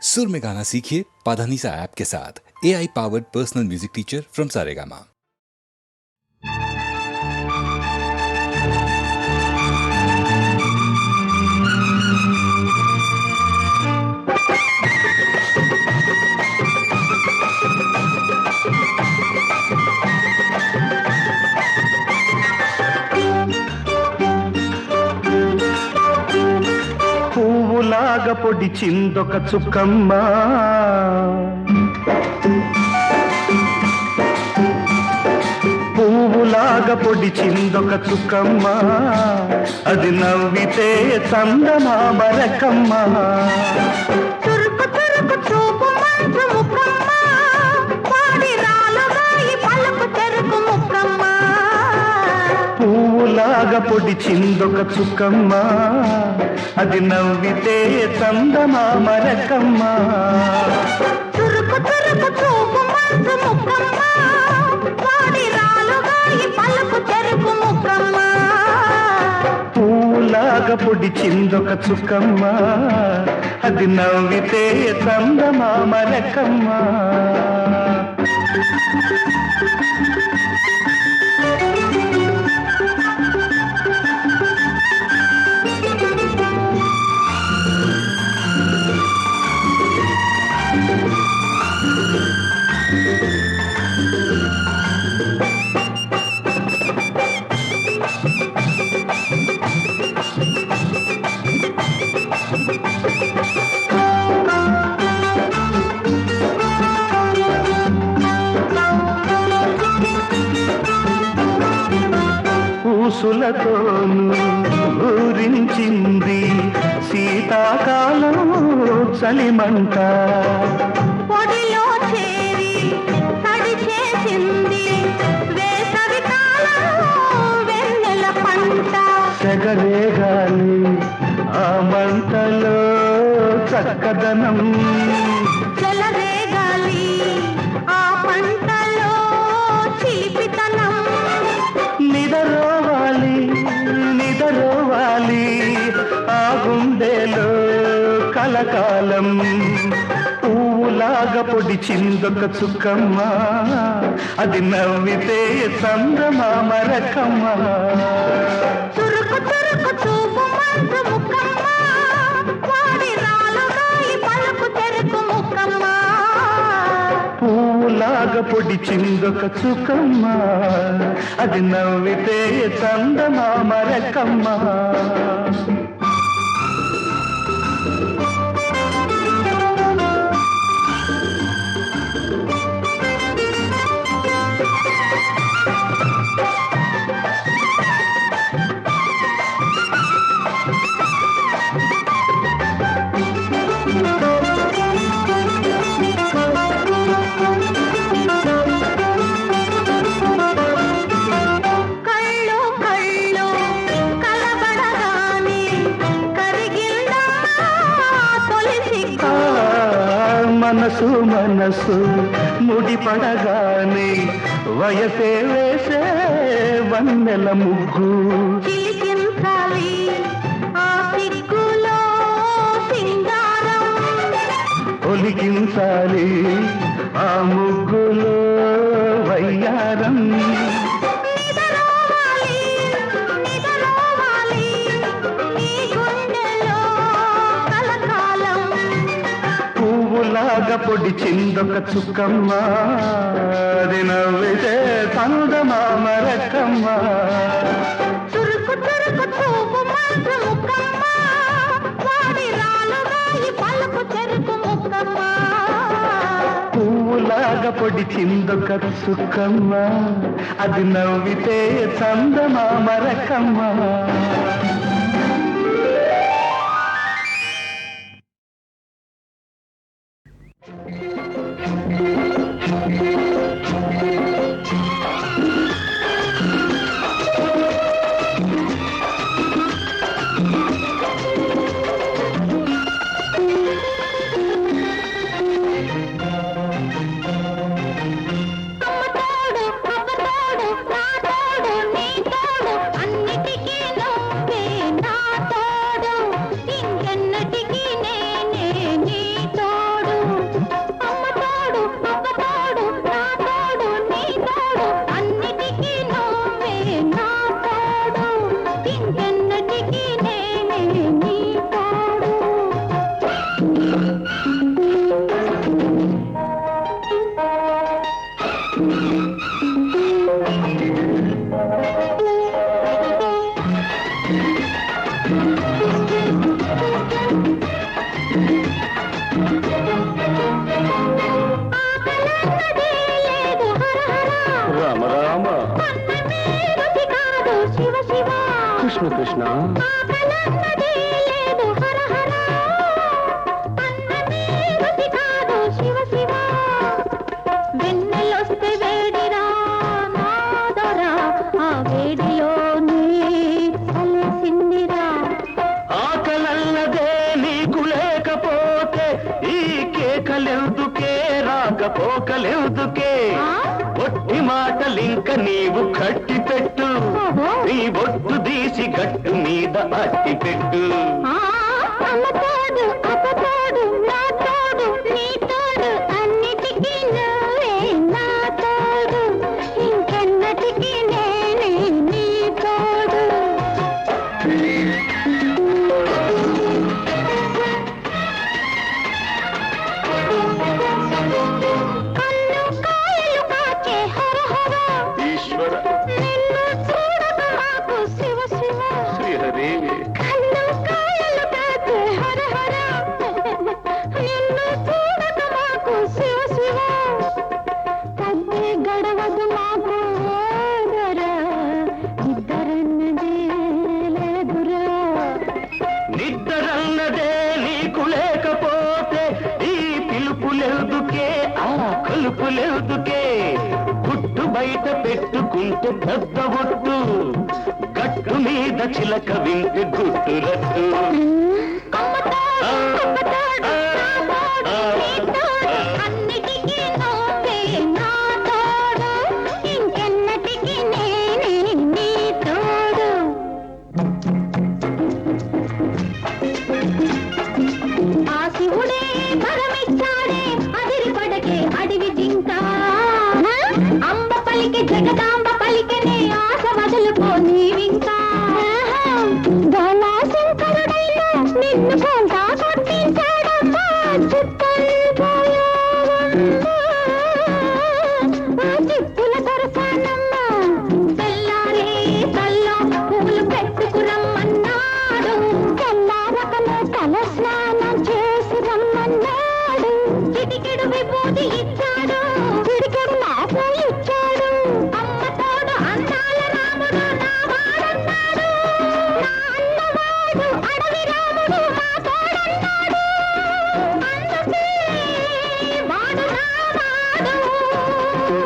सुर में गाना सीखिए पाधानीसा ऐप के साथ। AI powered personal music teacher from Saregama. పువ్వులాగా పొడిచిందొక చుక్కమ్మ, పువ్వులాగా పొడిచిందొక చుక్కమ్మ, అది నవ్వితే చందమామ రకమ్మ. చురుకు చురుకు చూపు మంచు ముక్కమ్మ, పాడి రాలుగాయి పలుకు తెరుకు ముక్కమ్మ. పువ్వులాగా పొడిచిందొక చుక్కమ్మ, అది నవ్వితే చందమామ రకమ్మ. చురుకు చురుకు చూపు మంచు ముక్కమ్మ, పాడి రాలుగాయి పలుకు తెరుకు ముక్కమ్మ. పువ్వులాగా పొడిచిందొక చుక్కమ్మ, అది నవ్వితే చందమామ రకమ్మ. పూసులతోను ఊరించింది శీతాకాలం చలిమంట. పొడిలో చేరి తడి చేసింది వేసవి కాలం వెన్నెల పంట. సెగరేగాలి ఆ మంటలో చక్కదనం, చెలరేగాలి ఆ పంటలో చిలిపితనం. నిదరోవాలి నిదరోవాలి ఆ గుండెలో కలకాలం. పువ్వులాగా పొడిచిందొక చుక్కమ్మ, అది నవ్వితే చందమామ రకమ్మ. చురుకు చురుకు చూపు మంచు ముక్కమ్మ, వాడి రాలుగాయి పలుకు తెరుకు ముక్కమ్మ. పువ్వులాగా పొడిచిందొక చుక్కమ్మ, అది నవ్వితే చందమామ రకమ్మ. కళ్ళు కళ్ళు కలబడగానే కరిగిందా తొలి సిగ్గు. మనసు మనసు ముడిపడగానే వయసే వేసే వన్నెల ముగ్గు. చిలికించాలి ఆ సిగ్గులో సింగారం. ఒలికించాలి ఆ ముగ్గులో వయ్యారం. నిదరోవాలి నిదరోవాలి నీ గుండెలో కలకాలం. పువ్వులాగా పొడిచిందొక చుక్కమ్మ, అది నవ్వితే చందమామ రకమ్మ. చురుకు చురుకు చూపు మంచు ముక్కమ్మ, వాడి రాలుగాయి పలుకు తెరుకు ముక్కమ్మ. పువ్వులాగా పొడిచిందొక చుక్కమ్మ, అది నవ్వితే చందమామ రకమ్మ. అన్నిటికీ నువ్వే నా తోడు, ఇంకెన్నటికీ నేనే నీ తోడు. కృష్ణ ఆకలన్నదే లేదు హర హర అన్నమే రుచి కాదు శివ శివ వెన్నెలొస్తే వేడిరా నాదరా ఆ వేడిలోనే కలిసిందిరా ఆకలన్నదే నీకు లేకపోతే ఈ కేకలెందుకే రాకపోకలెందుకే ఒట్టి మాటలింక నీవు కట్టి పెట్టు నీ బొట్టు తీసి గట్టు మీద అట్టి పెట్టు అమ్మతోడు అప్పతోడు నా తోడు నీ తోడు అన్నిటికీ నువ్వే నా తోడు ఇంకెన్నటికీ నేనే నీ తోడు కన్ను కాయలు కాచే హర హర ఈశ్వర నిన్ను చూడక మాకు శివ శివ శ్రీహదేవి కన్ను కాయలు కాచే హర హర నిన్ను చూడక మాకు శివ శివ తగ్గే గడవదు మాకు ఓదరా ఇద్దరన్నదే లేదురా నిద్రన్నదే నీకు లేకపోతే ఈ పిలుపులెందుకే ఆ కొలుపులెందుకే గుట్టు బయట పెట్టుకుంటే పెద్ద ఒట్టు గట్టు మీద చిలక వింటే గుట్టు రట్టు అమ్మతోడు అప్పతోడు నా తోడు నీ తోడు అన్నిటికీ నువ్వే నా తోడు ఇంకెన్నటికీ నేనే నీ తోడు ఆ శివుడే వరమిచ్చాడే అదిరి పడకే అడివి జింక అంబ పలికి జగదాంబ పలికనే ఆశ వదులుకో నీవింకా శంకరుడైనా నిన్ను కొంత కొట్టించాడమ్మా చిక్కుల దొరసానమ్మా తెల్లారే తల్లో పూలు పెట్టుకు రమ్మన్నాడు తెల్లారకనే తల స్నానం చేసి రమ్మన్నాడు చిటికెడు విభూతి ఇచ్చాడు చిటికెడు నాకు ఇచ్చాడు అమ్మ తోడు అందాల రాముడు నా వాడన్నాడు నా అన్నవాడు అడవి రాముడు నా తోడన్నాడు అందుకే వాడు నా వాడు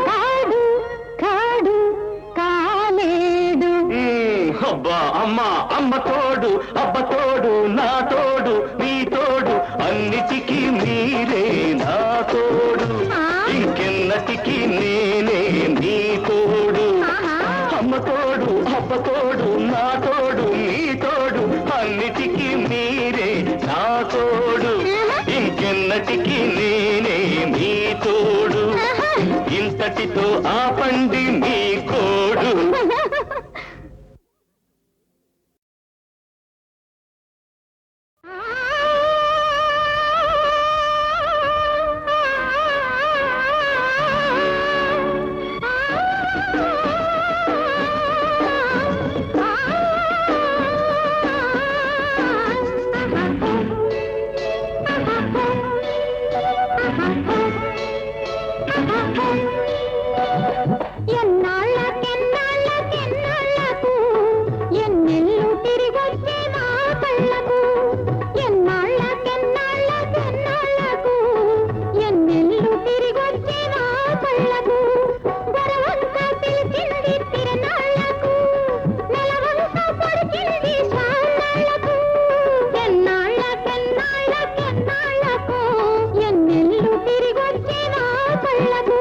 కాడు కాడు కాలేడు అబ్బా అమ్మ అమ్మ తోడు అబ్బ తోడు నా తోడు నీ తోడు అన్నిటికీ మీరే నా తోడు ఇంకెన్నటికీ నేనే నీ తోడు అమ్మ తోడు అబ్బ తోడు నా తోడు నీ తోడు అన్నిటికీ మీరే నా తోడు ఇంకెన్నటికీ నేనే నీ తోడు ఇంతటితో ఆపండి మీ కోడు ఎన్నాళ్ళకెన్నాళ్ళకెన్నాళ్ళకు ఎన్నెల్లు తిరిగొచ్చే నా కళ్ళకు ఎన్నాళ్ళకెన్నాళ్ళకెన్నాళ్ళకు ఎన్నెల్లు తిరిగొచ్చే నా కళ్ళకు వరవంతా పిలిచింది తిరణాళ్ళకు నెలవంతా పొడిచింది సాళ్ళకు ఎన్నాళ్ళకెన్నాళ్ళకెన్నాళ్ళకు ఎన్నెల్లు తిరిగొచ్చే నా కళ్ళకు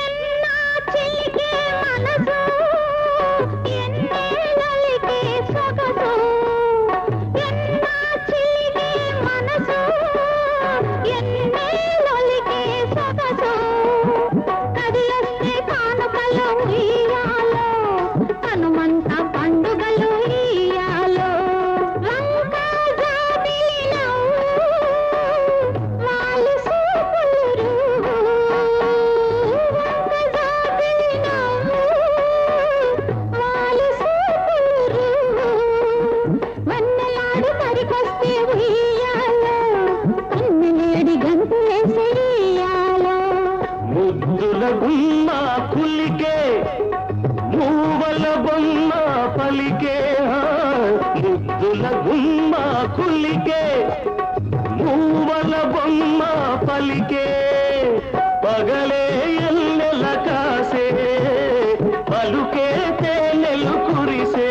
ఎన్నా చిలికే మనసు ఎన్నేళ్ళకే సొగసు ఎన్నా చిలికే మనసు ఎన్నేళ్ళకే సొగసు కదిలొస్తే కానుకలు ఇయ్యాలో హనుమంత పండుగలు ఇయ్యాలో వేసేయాలో ముద్దుల గుమ్మ కులికే మూవల బొమ్మ పలికే ముద్దుల గుమ్మ కులికే మూవల బొమ్మ పలికే పగలే ఎల్లెల కాసే పలుకే తేనెలు కురిసే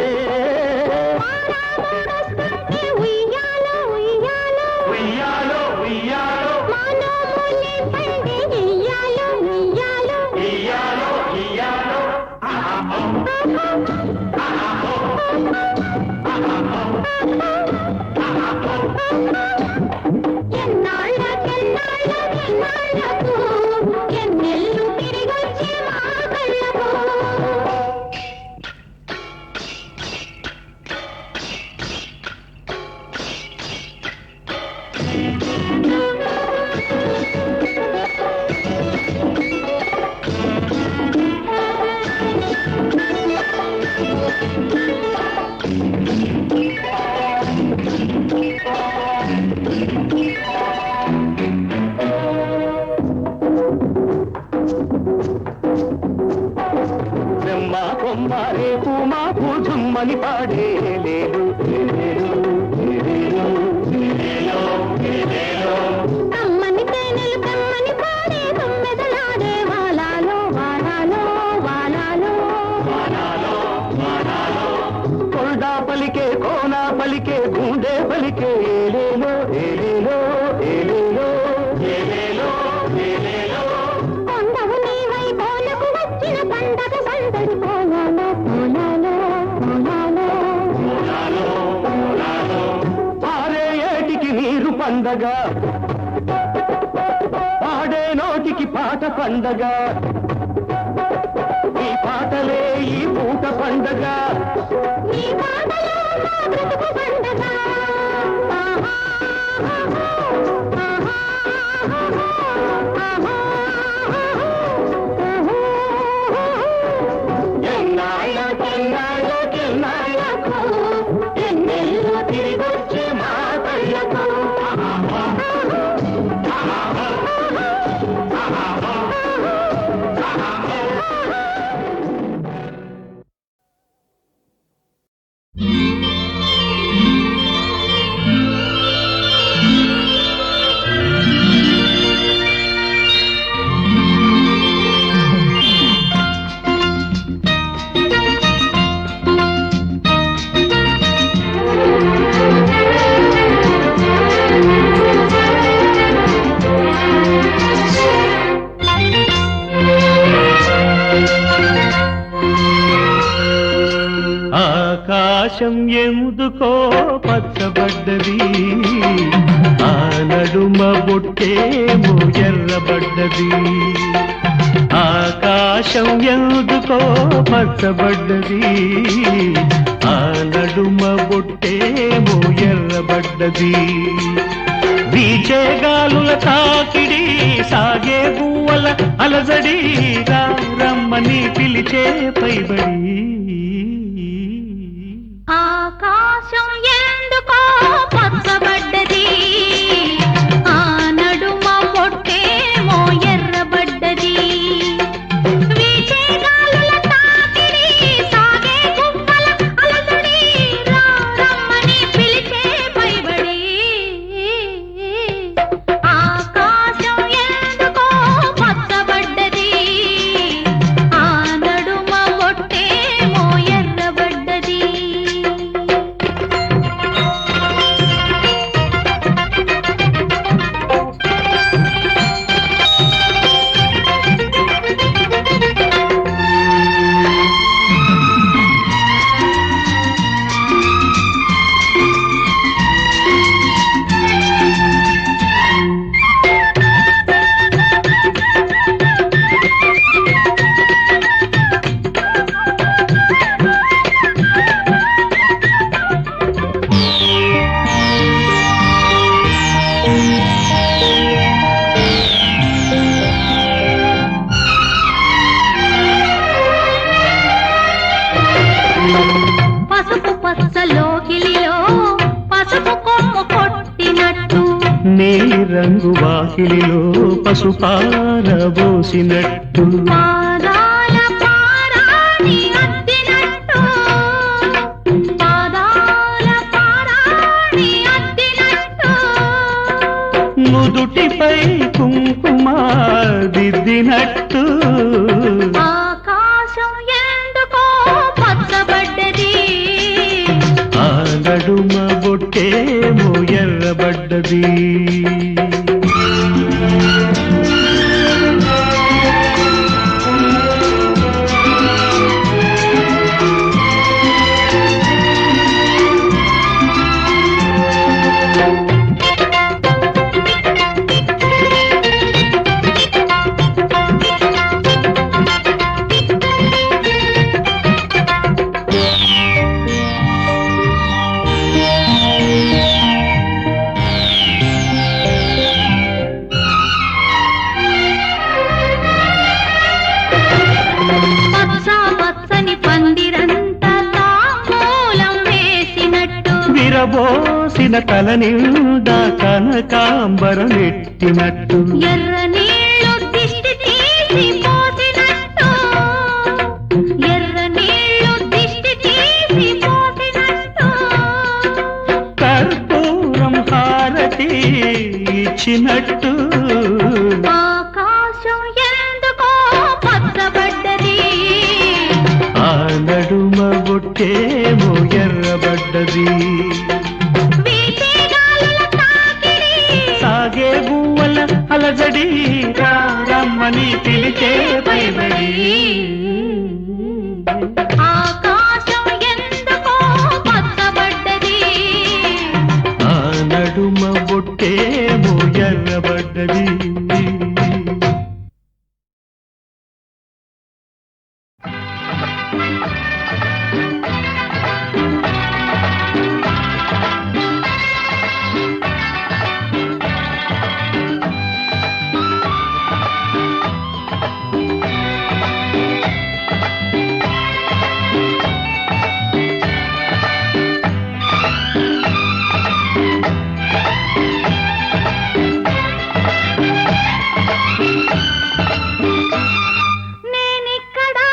ఉయ్యాలో ఉయ్యాలో ఉయ్యాలో ఉయ్యాలో మానవులే పండే ఉయ్యాలో ఉయ్యాలో ఇయ్యాలో ఇయ్యాలో ఎన్నాళ్ళకు ఎన్నెల్లు తిరిగొచ్చి మా కళ్ళకు బ్రహ్మ కొమ్మ రేపు మాకు జుమ్మని పాడే లేలు కమ్మని తేనెలు కమ్మని పాడే తొమ్మెదలాడే వాలాలో వాలాలో వాలాలో కొండా పలికే కోనా పలికే గుండె పలికే ఏలేలో ఏలేలో ఏలేలో ఏలేలో ఏలేలో కొండవు నీవై కోలకు వచ్చిన పండగ సందడి కోలాలో కోలాలో కోలాలో పారే ఏటికి నీరు పండగ పాడే నోటికి పాట పండగ ఈ పాటలే ఈ పూట పండగ నీ పాటలో నా బ్రతుకు పండగ ఎన్నాళ్ళకెన్నాళ్ళకెన్నాళ్ళకు ఎన్నెల్లు తిరిగొచ్చి మా కళ్ళకు ఆకాశం ఎందుకో పచ్చబడ్డది ఆ నడుమ బొట్టేమో ఎర్రబడ్డది ఆకాశం ఎందుకో పచ్చబడ్డది ఆ నడుమ బొట్టేమో ఎర్రబడ్డది వీచే గాలుల తాకిడి సాగే గువ్వల అలజడి రమ్మని పిలిచే పైబడి ఆకాశం ఎందుకో పచ్చబడ్డది ఆ నడుమ పొట్టేమో ఎర్రబడ్డది వీచే గాలుల తాకిడి సాగే గువ్వల అలజడి రమ్మని పిలిచే పైబడి ఆకాశం ఎందుకో పచ్చబడ్డది ఆ నడుమ పొట్టేమో ఎర్రబడ్డది రంగు వాకిలిలో పసుపారబోసినట్టు పాదాల పారాణి అద్దినట్టు పాదాల పారాణి అద్దినట్టు నుదుటిపై కుంకుమ దిద్దినట్టు ఆకాశం ఎందుకో పచ్చబడ్డది ఆ నడుమ బొట్టేమో ఎర్రబడ్డది పచ్చ పచ్చని పందిరంతా తాంబూలం వేసినట్టు విరబోసిన తల నిండా కనకాంబరం ఎట్టినట్టు ఎర్ర నీళ్లు దిష్టి తీసి పోసినట్టు ఎర్ర నీళ్లు దిష్టి తీసి పోసినట్టు కర్పూరం హారతి ఇచ్చినట్టు ఆకాశం ఎందుకో పచ్చబడ్డది ఆ నడుమ బొట్టేమో ఎర్రబడ్డది వీచే గాలుల తాకిడి సాగే గువ్వల అలజడి రమ్మని పిలిచే పైబడి ఆకాశం ఎందుకో పచ్చబడ్డది ఆ నడుమ బొట్టేమో ఎర్రబడ్డది నేనిక్కడా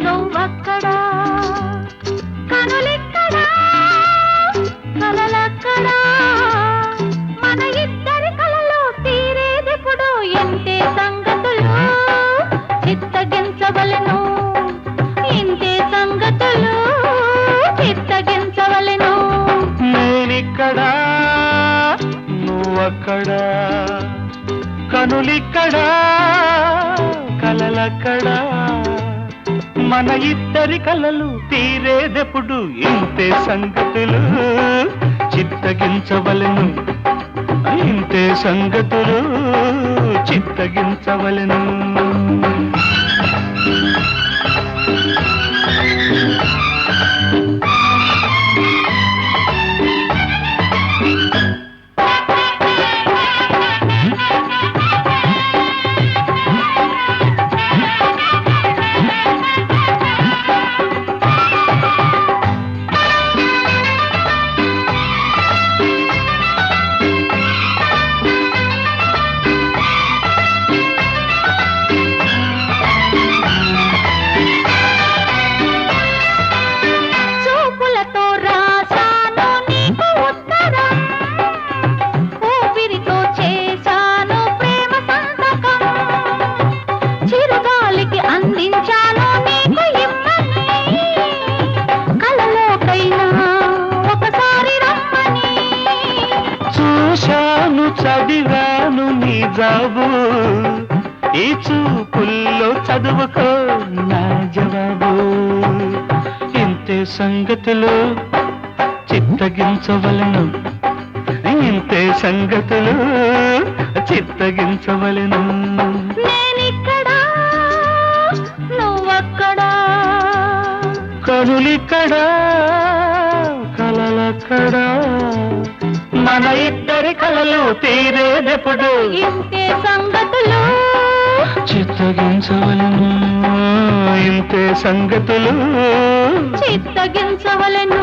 నువ్వక్కడా కనులిక్కడా కలలక్కడా మన ఇద్దరి కలలో తీరేదెప్పుడు ఎంతే సంగతులు చిత్తగించవలెను ఇంతే సంగతులు చిత్తగించవలెను నేనిక్కడా నువ్వక్కడా కనులిక్కడా కలలక్కడా మన ఇద్దరి కలలు తీరేదెప్పుడు ఇంతే సంగతులు చిత్తగించవలెను ఇంతే సంగతులు చిత్తగించవలెను చూపులతో రాశాను నీకు ఉత్తరం ఊపిరితో చేశాను ప్రేమ సంతకం చిరుగాలికి అందించాను నీకు ఇమ్మని కలలోకైనా ఒకసారి రమ్మని చూశాను చదివాను నీ జాబు ఈ చూపుల్లో చదువుకో నా జవాబు ఇంతే సంగతులు చిత్తగించవలను ఇంతే సంగతులు చిత్తగించవలను నేనిక్కడా నువ్వక్కడా కనులిక్కడా కలలక్కడా మన ఇద్దరి కలలు తీరేదెప్పుడు ఇంతే సంగతులు చిత్తగించవలను ఇంతే సంగతులు చిత్తగించవలెను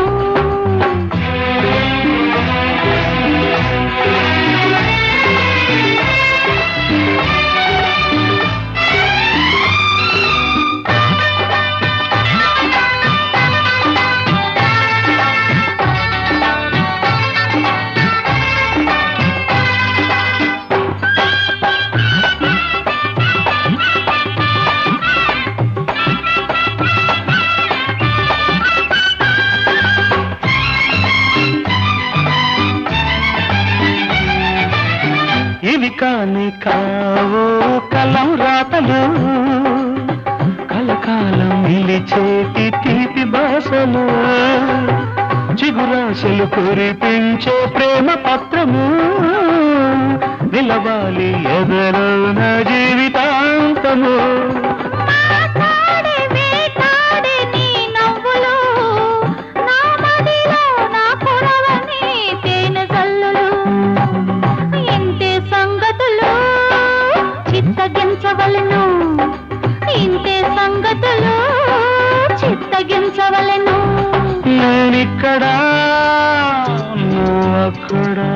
ఇవి కాని కావో కలం రాతలు కలకాలం నిలిచేటి తీపి భాషలు చిగురాశలు కురిపించే ప్రేమ పత్రము నిలవాలి ఎదలో నా జీవితాంతము మాట్లాడే వేటాడే నీ నవ్వులు నా మదిలో నా పొరవని తేనె జల్లులు ఇంతే సంగతులు చిత్తగించవలెను ఇంతే సంగతులు చిత్తగించవలెను నేనిక్కడా నువ్వక్కడా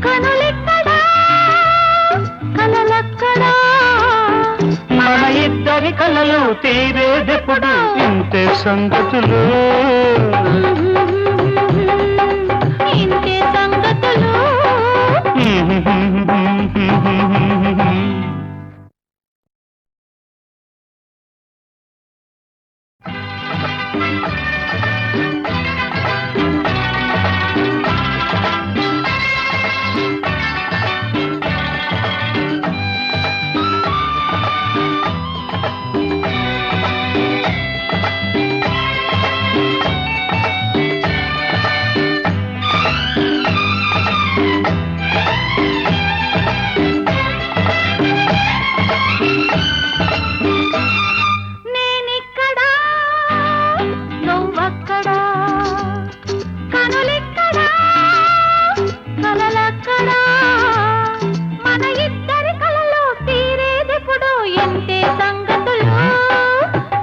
కనులెక్కడా కలలక్కడా మన ఇద్దరి కలలు తీరేదెప్పుడు ఇంతే సంగతులు ఇంతే సంగతులు నేనిక్కడా నువ్వక్కడా కనులెక్కడా కలలక్కడా మన ఇద్దరి కలలో తీరేదెప్పుడు ఎంతే సంగతులు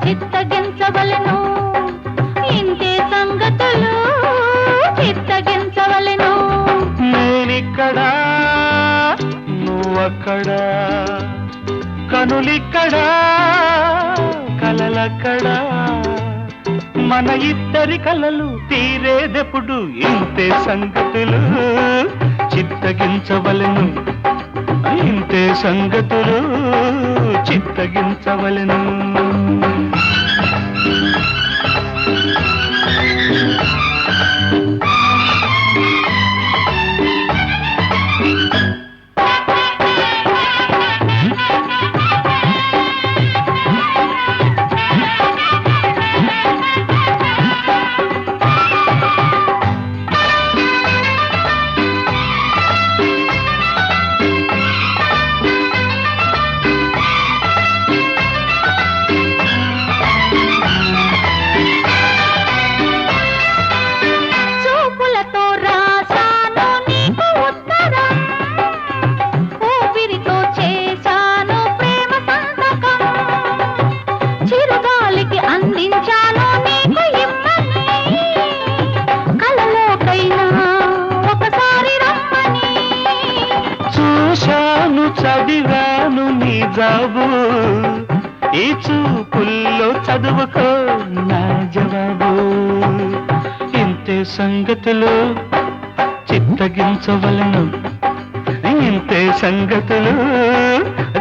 చిత్తగించవలెను ఇంతే సంగతులు చిత్తగించవలెను నేనిక్కడా నువ్వక్కడా కనులిక్కడా కలలక్కడా మన ఇద్దరి కలలు తీరేదెప్పుడు ఇంతే సంగతులు చిత్తగించవలెను ఇంతే సంగతులు చిత్తగించవలెను చూపులతో రాశాను నీకు ఉత్తరం ఊపిరితో చేశాను ప్రేమ సంతకం చిరుగాలికి అందించాను నీకు ఇమ్మని కలలోకైనా ఒకసారి రమ్మని చూశాను చదివాను నీ జాబు ఈ చూపుల్లో చదువుకో నా జవాబు ఇంతే సంగతులు చిత్తగించవలను ఇంతే సంగతులు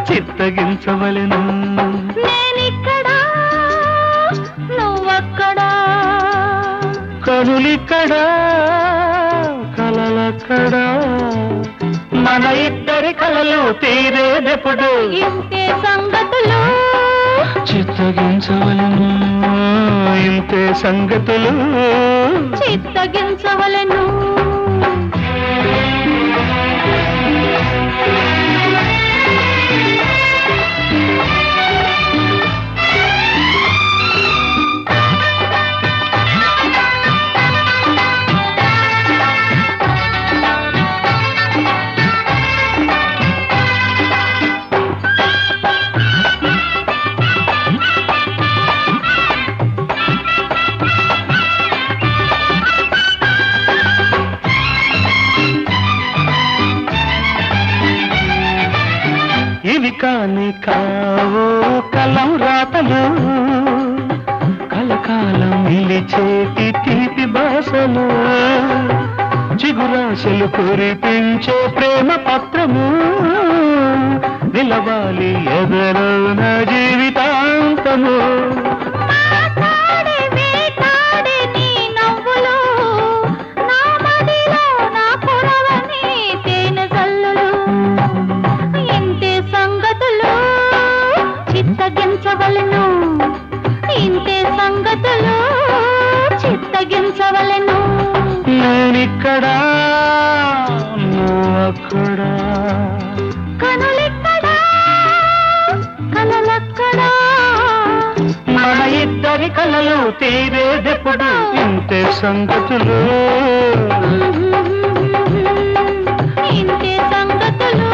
చిత్తగించవలను నేనిక్కడా నువ్వక్కడా కనులిక్కడా కలలక్కడా మన ఇద్దరి కలలు తీరేదెప్పుడు ఇంతే సంగతులు చిత్తగించవలను ఇంతే సంగతులు చిత్తగించవలెను ఇవి కాని కావో కలం రాతలు కలకాలం నిలిచేటి తీపి భాషలు చిగురాశలు కురిపించే ప్రేమ పత్రము నిలవాలి ఎదలో నా జీవితాంతము మాట్లాడే వేటాడే నీ నవ్వులు నా మదిలో నా పొరవని తేనె జల్లులు తీరేదెప్పుడు ఇంతే సంగతులు. ఇంతే సంగతులు.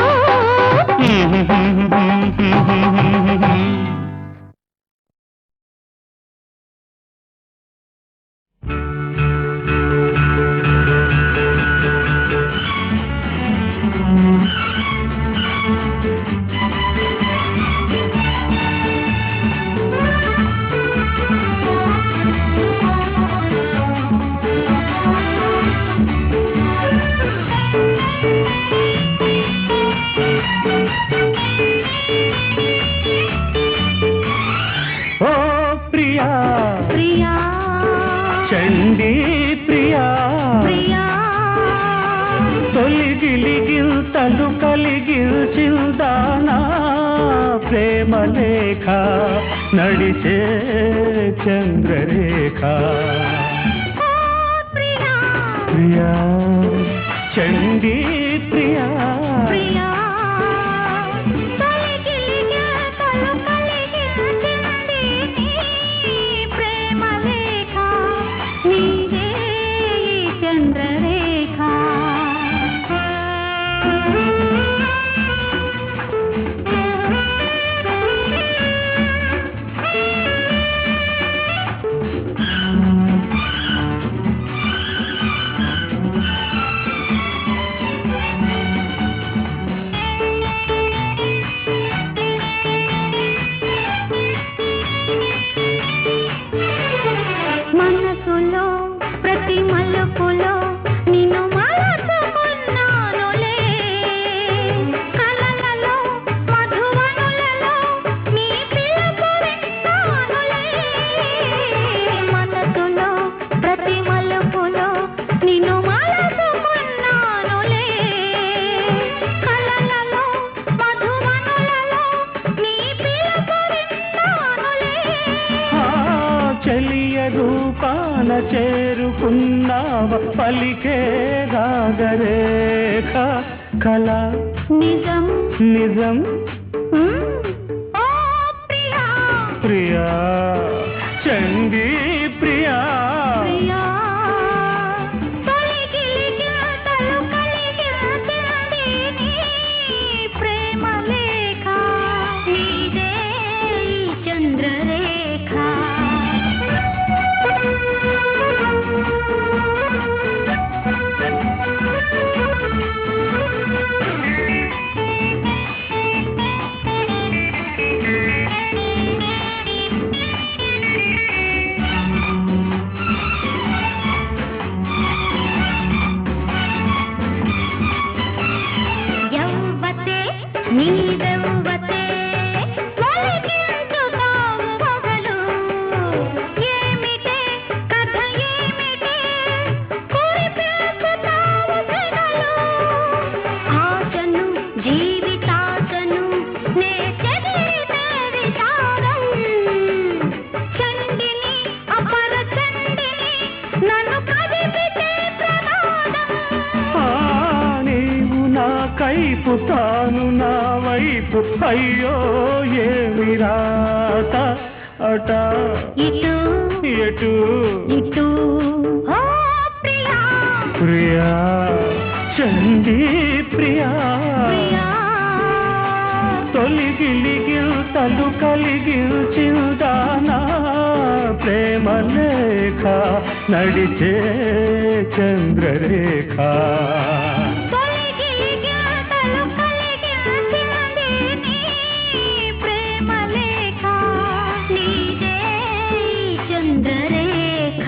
ఓ ప్రియా ప్రియా చండీ ప్రియా, ప్రియా తొలి గిలిగిల్తలు కలిగిల్చిందానా ప్రేమ లేఖ నడిచే చంద్రరేఖ. ప్రియా ప్రియా చండీ ప్రియా, ప్రియా తొలగిలిగా తలు కలిగించింది నీ ప్రేమ లేఖ, నీదే ఈ చంద్రరేఖ. మనసులో ప్రతి మలుపులో నిన్ను మలచుకున్నానులే, కలలలో మధువనులలో నీ పిలుపు విన్నానులే. మనసులో ప్రతి మలుపులో నిన్ను మలచుకున్నానులే, కలలలో మధువనులలో నీ పిలుపు విన్నానులే. ఆ చెలియ రూపాన చేరుకున్నావ పలికే రాగరేఖ కళ నిజం నిజం. ఓ ప్రియా ప్రియా చండీ ప్రియా, ప్రియా తొలగిలిగా తలు కలిగించింది నీ ప్రేమ లేఖ, నీదే ఈ చంద్రరేఖ. యవ్వతే నీదవ్వతే ఒలికించుతావు మొగలు, ఏమిటే కథ ఏమిటే కురిపించుతావు సెగలు. ఆశను జీవితాశను నే చెదిరితే విషాదం, చండిని అపర చండిని నన్ను కదిపితే ప్రమాదం. ఆ నీవు నా కైపు తాను నా వైపు, అయ్యో ఏమి రాత అట ఇటు ఎటు. ఇటు ఓ ప్రియా ప్రియా చండీ ప్రియా, ప్రియా తొలి గిలిగిల్తలు కలిగిల్చిందానా ప్రేమ లేఖ నడిచే చంద్రరేఖ. తొలగిలిగా తలు కలిగించింది నీ ప్రేమ లేఖ, నీదే ఈ చంద్రరేఖ.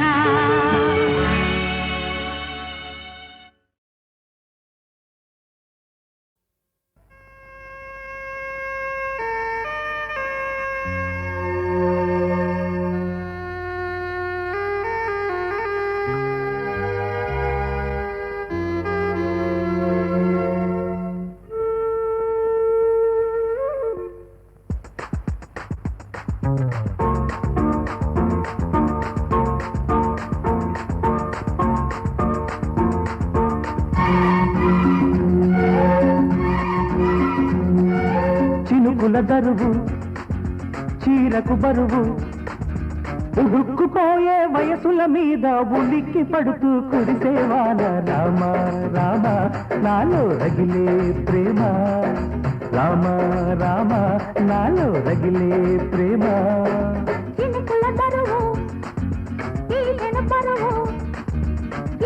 చినుకుల దరువు చీరకు బరువు ఉడుక్కుపోయే వయసుల మీద ఉలిక్కి పడుతూ కురిసేవాన రామ రామ నాలో రగిలే ప్రేమ రామ రామ నాలో రగిలే ప్రేమ చినుకుల దరువు ఈలెన పరువు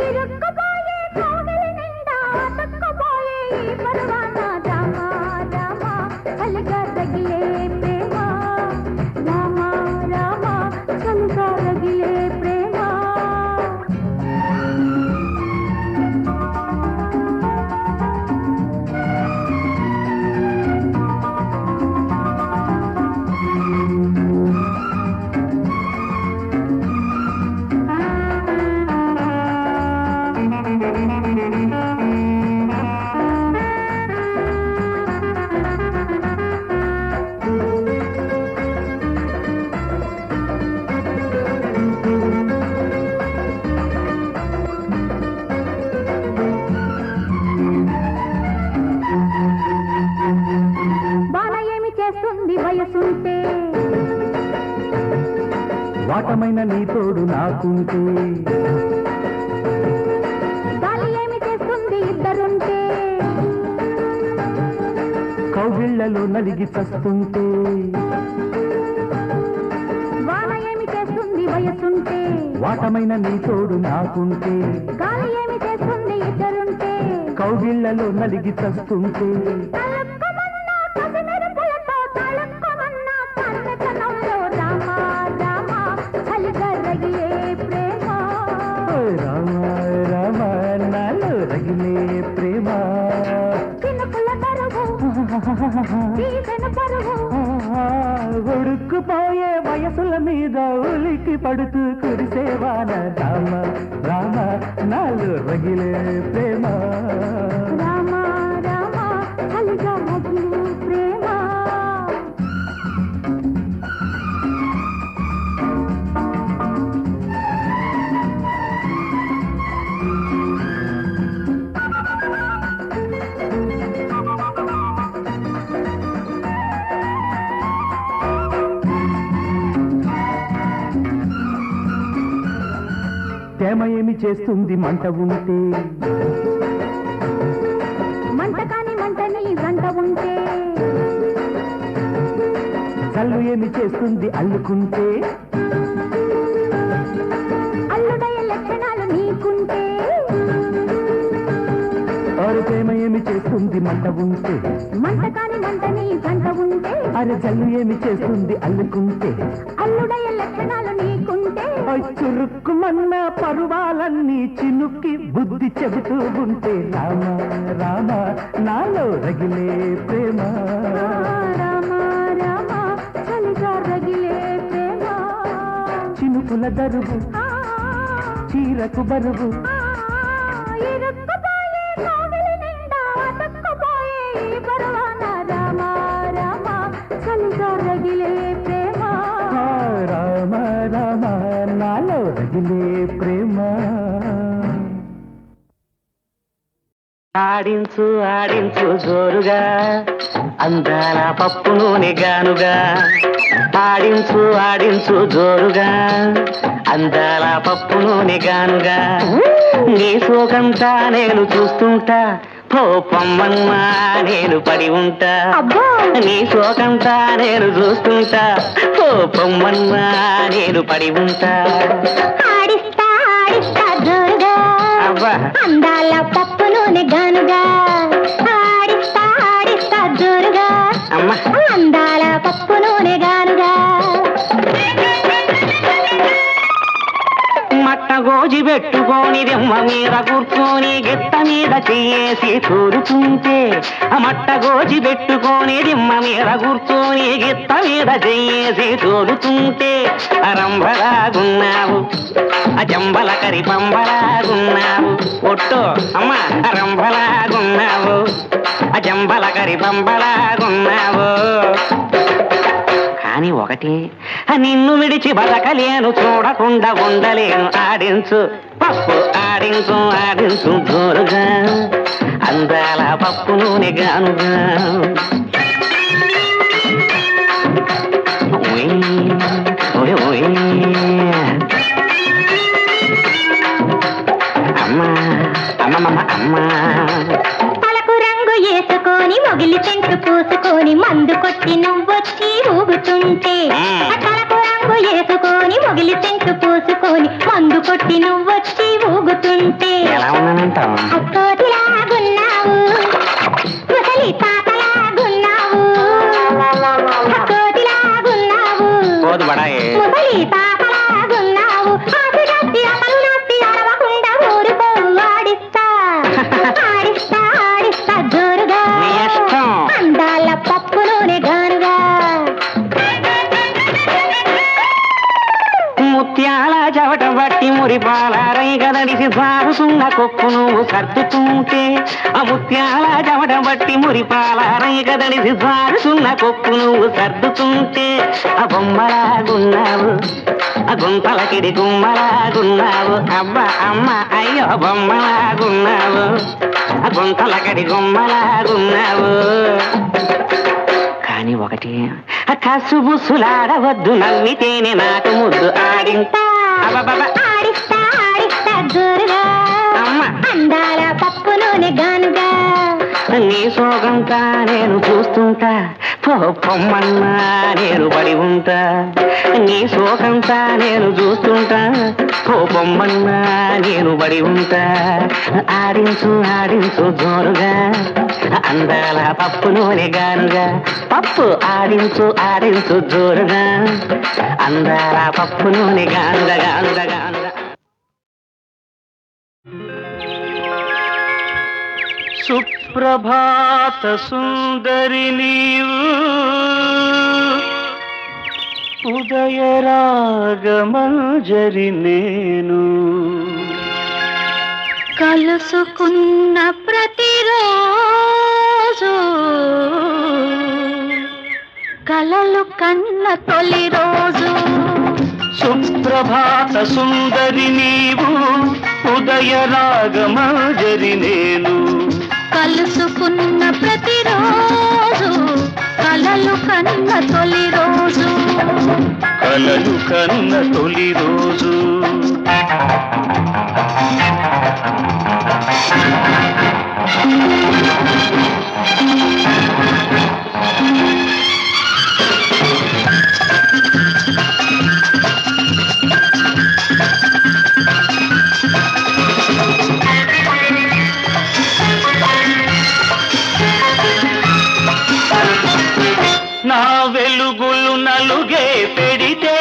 ఇరుక్కుపోయే కోవెల నిండా తక్కుపోయే ఈ పరవాన రామ రామ చలిగా రగిలే ప్రేమ రామ రామ చలిగా రగిలే ప్రేమ బాల ఏమి చేస్తుంది వయసుంటే వాటమైన నీ తోడు నాకుంటే గాలి ఏమి చేస్తుంది ఇద్దరుంటే కౌగిళ్లలో నలిగి చస్తుంటే వాన ఏమి చేస్తుంది వయసుంటే వాటమైన నీ తోడు నాకుంటే గాలి ఏమి చేస్తుంది ఇద్దరుంటే కౌగిళ్లలో నలిగి చస్తుంటే తళుక్కుమన్నా పసిమెరుపులతో తళుక్కుమన్నా కన్నెతనంలో రామ రామ చలిగా రగిలే ప్రేమ రామ రామ నాలో రగిలే ప్రేమ చినుకుల దరువు ఈదెన పరువు ఉడుక్కుపోయే వయసుల మీద ఉలికి పడుతూ కురిసేవాన రామ రామ నాలో రగిలే ప్రేమ రామ రామ చలిగా రగిలే ప్రేమ తేమ ఏమి చేస్తుంది మంట ఉంటే మంట కాని మంటని గంట ఉంటే చల్లు ఏమి చేస్తుంది అల్లుకుంటే అల్లుడయ్య లక్షణాలు నీకుంటే ఆరు తేమ ఏమి చేస్తుంది మంట ఉంటే మంట కాని మంటని గంట ఉంటే అరే చల్లు ఏమి చేస్తుంది అల్లుకుంటే అల్లుడయ్య లక్షణాలు నీకుంటే చురుక్కుమన్న పరువాలన్నీ చినుక్కి బుద్ధి చెబుతూ ఉంటే రామ రామ నాలో రగిలే ప్రేమ రామ రామ చలిగా రగిలే ప్రేమ చినుకుల దరువు ఆ, చీరకు బరువు ఆ, ఇరుక్కుపోయే కోవెల నిండా తక్కుపోయే ఈ పరవాన రామ రామ చలిగా రగిలే ప్రేమ ఆ, రామ రామ నాలో రగిలే ప్రేమ ఆడించు ఆడించు జోరుగా అందాల పప్పు నూనె గానుగా ఆడించు ఆడించు జోరుగా అందాల పప్పు నూనె గానుగా నీ సోకంతా నేను చూస్తుంటా పొమ్మన్నా నేను పడి ఉంటా అబ్బో నీ సోకంతా నేను చూస్తుంటా పొమ్మన్నా నేను పడి ఉంటా ఆడిస్తా ఆడిస్తా జోరుగా అవ్వా అందాల పప్పు నూనె గానుగా ఆడిస్తా ఆడిస్తా జోరుగా అమ్మా అందాల పప్పు నూనె గానుగా మట్ట గోజి పెట్టుకొని దిమ్మ మీద కూర్చొని గిత్త మీద చెయ్యేసి తోలుతుంటే మట్ట గోజి పెట్టుకొని దిమ్మ మీద కూర్చొని గిత్త మీద చెయ్యేసి తోలుతుంటే రంభలాగున్నావు జంబల కరి పంబలాగున్నావు ఒట్టు అమ్మ రంభలాగున్నావు జంబల కరి పంబలాగున్నావు కానీ ఒకటి నిన్ను విడిచి బతకలేను చూడకుండా ఉండలేను ఆడించు పప్పు ఆడించు ఆడించు జోరుగా అందాల పప్పు నూనె గానుగా ఓయ్ ఓయ్ ఓయ్ మందు కొట్టి నువ్వొచ్చి ఊగుతుంటే తలకు రంగు వేసుకొని మొగిలి సెంటు పూసుకొని మందు కొట్టి నువ్వొచ్చి ఊగుతుంటే ఎలా ఉన్నానంటావు? కోతిలాగున్నావు ముసలి తాతలాగున్నావు కోతిలాగున్నావు పోదు బడాయే. ముసలి తాతలాగున్నావు ఆసి నచ్చి అమలు నచ్చి అరవకుండా ఊరుకోవు ఆడిస్తా ఆడిస్తా ఆడిస్తా జోరుగా నీ ఇష్టం. అందాల పప్పు నూనె గానుగా ముత్యాల జవట బట్టి మురిపాల రైగదడిసి సారుసున్న కొప్పు నువ్వు సర్దుతుంటే ఆ ముత్యాల జవట బట్టి మురిపాల రైగదడిసి సారుసున్న కొప్పు నువ్వు సర్దుతుంటే ఆ బొమ్మలాగున్నావు ఆ గుంతలకిడి గుమ్మలాగున్నావు అబ్బా అమ్మ అయ్యో బొమ్మలాగున్నావు ఆ గుంతలకడి గుమ్మలాగున్నావు కానీ ఒకటి కసుబుసులాడవద్దు నవ్వితేనే నాకు ముద్దు ఆడింతా ఆడిస్తా ఆడిస్తా జోరుగా అమ్మ అందాల పప్పు నూనె గానుగా నీ సోగంతా నేను చూస్తుంటా పొమ్మన్నా నేను పడి ఉంటా నీ సోగంతా నేను చూస్తుంటా పొమ్మన్నా నేను పడి ఉంటా ఆడించు ఆడించు జోరుగా అందాల పప్పు నూనె గానుగా పప్పు ఆడించు ఆడించు జోరుగా అందాల పప్పు నూనె గానుగా గానుగా గానుగా సుప్రభాత సుందరి నీవు ఉదయ రాగమంజరి నేను కలుసుకున్న ప్రతిరోజు కలలు కన్న తొలి రోజు సుప్రభాత సుందరి నీవు ఉదయ రాగమంజరి నేను కలుసుకున్న ప్రతిరోజు కలలు కన్న తొలి రోజు కలలు కన్న తొలి రోజు నా వెలుగులు నలుగే పెడితే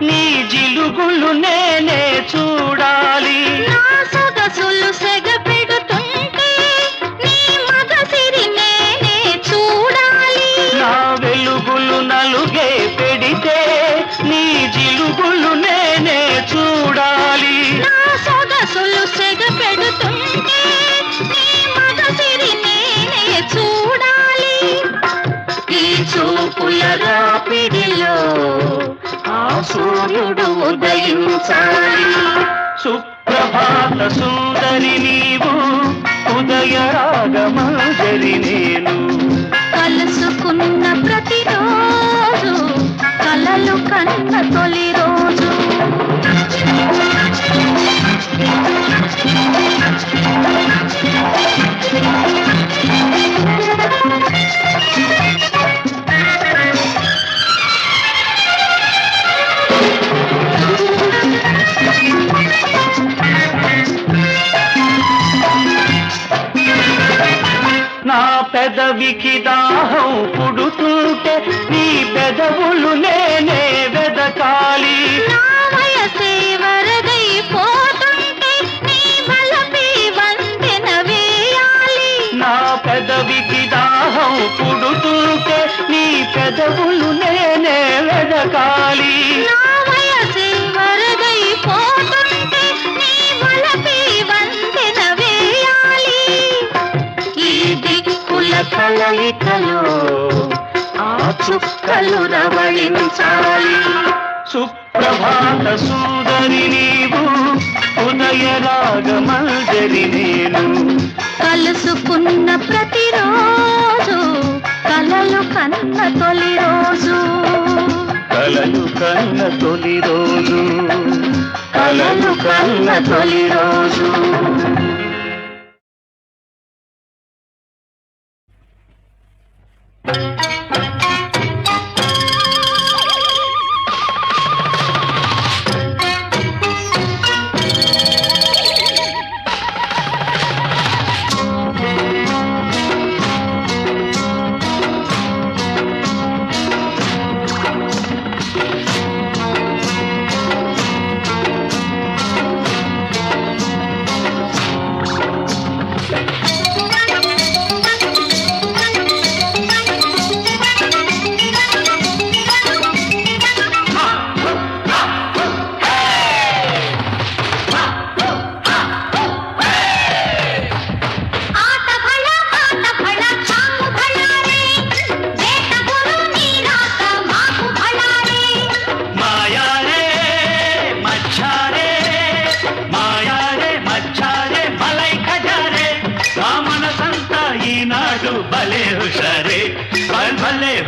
నీ జిలుగులు నేనే చూడాలి నా సొగసులు సెగ పెడుతుంటే నీ మగసిరి నేనే చూడాలి నా వెలుగులు నలుగే పెడితే నీ జిలుగులు నేనే చూడాలి నా సొగసులు సెగ పెడుతుంటే నీ మగసిరి నేనే చూడాలి ఈ చూపుల రాపిడిలో ఆ సూర్యుడు ఉదయించాలి సుప్రభాత సుందరి నీవు ఉదయ రాగమంజరి నేను కలుసుకున్న ప్రతిరోజు కలలు కన్న తొలి రోజు నా పెదవికి దాహం పుడుతుంటే నీ పెదవులు నేనే వెదకాలి నా వయసే వరదైపోతుంటే నీ బలపై వంతెన వేయాలి నా పెదవికి దాహం పుడుతుంటే నీ పెదవులు నేనే వెదకాలి నా వయసే వరదైపోతుంటే నీ బలపై వంతెన వేయాలి ఈ దిక్కుల కలయికలో ఆ చుక్కలు రవళించాలి సుప్రభాత సుందరి నీవు ఉదయ రాగమంజరి నేను కలుసుకున్న ప్రతిరోజు కలలు కన్న తొలి రోజు కలలు కన్న తొలి రోజు కలలు కన్న తొలి రోజు